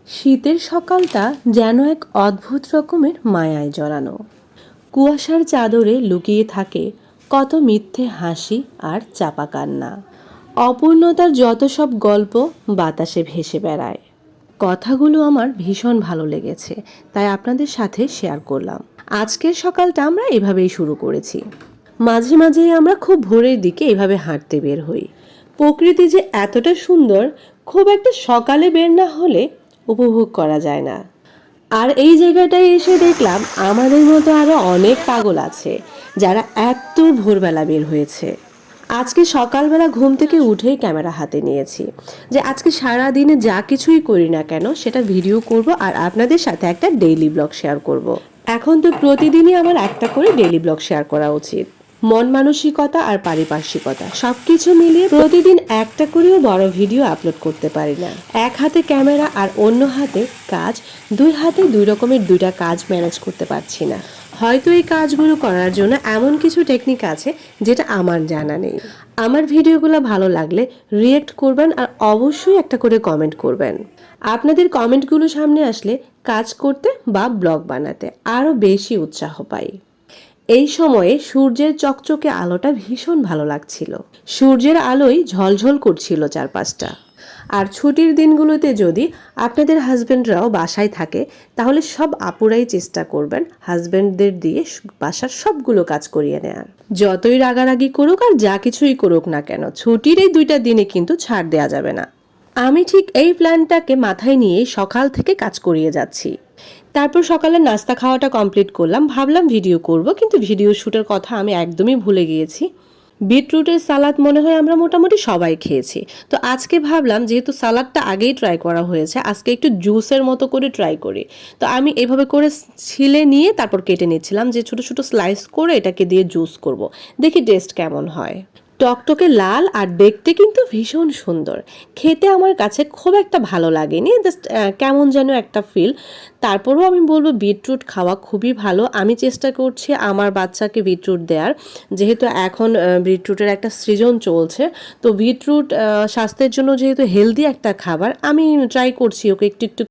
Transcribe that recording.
শীতের সকালটা যেন এক অদ্ভুত রকমের মায়ায় জড়ানো। কুয়াশার চাদরে লুকিয়ে থাকে কত মিথ্যে হাসি আর চাপা কান্না। অপূর্ণতার যত সব গল্প বাতাসে ভেসে বেড়ায়। কথাগুলো আমার ভীষণ ভালো লেগেছে, তাই আপনাদের সাথে শেয়ার করলাম। আজকের সকালটা আমরা এভাবেই শুরু করেছি। মাঝে মাঝেই আমরা খুব ভোরের দিকে এভাবে হাঁটতে বের হই। প্রকৃতি যে এতটা সুন্দর, খুব একটা সকালে বের না হলে উপভোগ করা যায় না। আর এই জায়গাটায় এসে দেখলাম আমাদের মতো আরো অনেক পাগল আছে যারা এত ভোরবেলা বের হয়েছে। আজকে সকালবেলা ঘুম থেকে উঠেই ক্যামেরা হাতে নিয়েছি, যে আজকে সারা দিনে যা কিছুই করি না কেন সেটা ভিডিও করব আর আপনাদের সাথে একটা ডেইলি ব্লগ শেয়ার করব। এখন তো প্রতিদিনই আমার একটা করে ডেইলি ব্লগ শেয়ার করা উচিত। মন মানসিকতা আর পারিপার্শ্বিকতা সবকিছু মিলিয়ে প্রতিদিন একটা করেও বড় ভিডিও আপলোড করতে পারি না। এক হাতে ক্যামেরা আর অন্য হাতে কাজ, দুই হাতে দুই রকমের দুইটা কাজ ম্যানেজ করতে পারছি না। হয়তো এই কাজগুলো করার জন্য এমন কিছু টেকনিক আছে যেটা আমার জানা নেই। আমার ভিডিওগুলো ভালো লাগলে রিয়েক্ট করবেন আর অবশ্যই একটা করে কমেন্ট করবেন। আপনাদের কমেন্টগুলো সামনে আসলে কাজ করতে বা ব্লগ বানাতে আরও বেশি উৎসাহ পাই। এই সময়ে সূর্যের চকচকে আলোটা ভীষণ ভালো লাগছিল। সূর্যের আলোয় ঝলঝল করছিল চারপাশটা। আর ছুটির দিনগুলোতে যদি আপনাদের হাজবেন্ডরাও বাসায় থাকে, তাহলে সব আপুরাই চেষ্টা করবেন হাজবেন্ডদের দিয়ে বাসার সবগুলো কাজ করিয়ে নেয়ার। যতই রাগারাগি করুক আর যা কিছুই করুক না কেন, ছুটির এই 2টা দিনে কিন্তু ছাড় দেওয়া যাবে না। আমি ঠিক এই প্ল্যানটাকে মাথায় নিয়ে সকাল থেকে কাজ করিয়ে যাচ্ছি। তারপর সকালে নাস্তা খাওয়াটা কমপ্লিট করলাম, ভাবলাম ভিডিও করব, কিন্তু ভিডিও শ্যুটের কথা আমি একদমই ভুলে গিয়েছি। বিটরুটের সালাদ মনে হয় আমরা মোটামুটি সবাই খেয়েছি। তো আজকে ভাবলাম যেহেতু সালাদটা আগেই ট্রাই করা হয়েছে, আজকে একটু জুসের মতো করে ট্রাই করি। তো আমি এভাবে করে ছিলে নিয়ে তারপর কেটে নিচ্ছিলাম, যে ছোট ছোট স্লাইস করে এটাকে দিয়ে জুস করব, দেখি টেস্ট কেমন হয়। টকটকে লাল আর দেখতে কিন্তু ভীষণ সুন্দর। খেতে আমার কাছে খুব একটা ভালো লাগেনি, জাস্ট কেমন যেন একটা ফিল। তারপরেও আমি বলবো বিটরুট খাওয়া খুবই ভালো। আমি চেষ্টা করছি আমার বাচ্চাকে বিটরুট দেওয়ার, যেহেতু এখন বিটরুটের একটা সিজন চলছে। তো বিটরুট স্বাস্থ্যের জন্য যেহেতু হেলদি একটা খাবার, আমি ট্রাই করছি ওকে একটু একটু